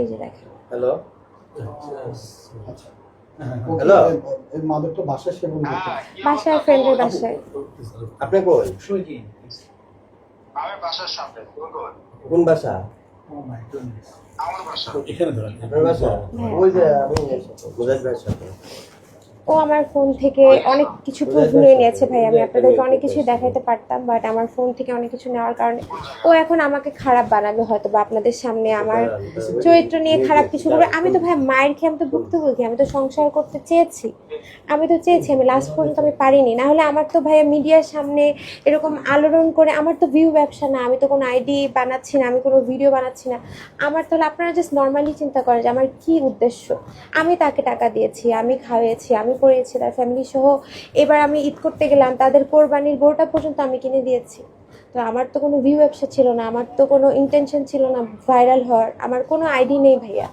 এই যে দেখেন। হ্যালো আচ্ছা হ্যালো এর মাদক তো বাসায় সেবন করতে বাসায় ফ্রেন্ডের বাসায়। আপনি কই আমি বাসার সামনে কোন বাসা আমার বাসা এখানে ধরেন আপনার বাসা হ্যাঁ। ওই যে আমি মুজাহিদ ভাইয়ের সাথে ও আমার ফোন থেকে অনেক কিছু প্রুফ নিয়ে নিয়েছে ভাই। আমি আপনাদেরকে অনেক কিছু দেখাতে পারতাম, বাট আমার ফোন থেকে অনেক কিছু নেওয়ার কারণে ও এখন আমাকে খারাপ বানাবে হয়তো, বা আপনাদের সামনে আমার চরিত্র নিয়ে খারাপ কিছু করবে। আমি তো ভাই মায়ের খেয়ে আমি তো ভুক্তভোগী, আমি তো সংসার করতে চেয়েছি, আমি লাস্ট পর্যন্ত আমি পারিনি। না হলে আমার তো ভাইয়া মিডিয়ার সামনে এরকম আলোড়ন করে, আমার তো ভিউ ব্যবসা না, আমি তো কোনো আইডি বানাচ্ছি না, আমি কোনো ভিডিও বানাচ্ছি না। আমার তাহলে আপনারা জাস্ট নর্মালি চিন্তা করেন যে আমার কী উদ্দেশ্য। আমি তাকে টাকা দিয়েছি, আমি খাওয়াইছি, আমি পড়িয়েছি তার ফ্যামিলি সহ। এবার আমি ঈদ করতে গেলাম, তাদের কোরবানির গরুটা পর্যন্ত আমি কিনে দিয়েছি। তো আমার তো কোনো ভিউ ব্যবসা ছিল না, আমার তো কোনো ইন্টেনশন ছিল না ভাইরাল হওয়ার, আমার কোনো আইডি নেই ভাইয়া।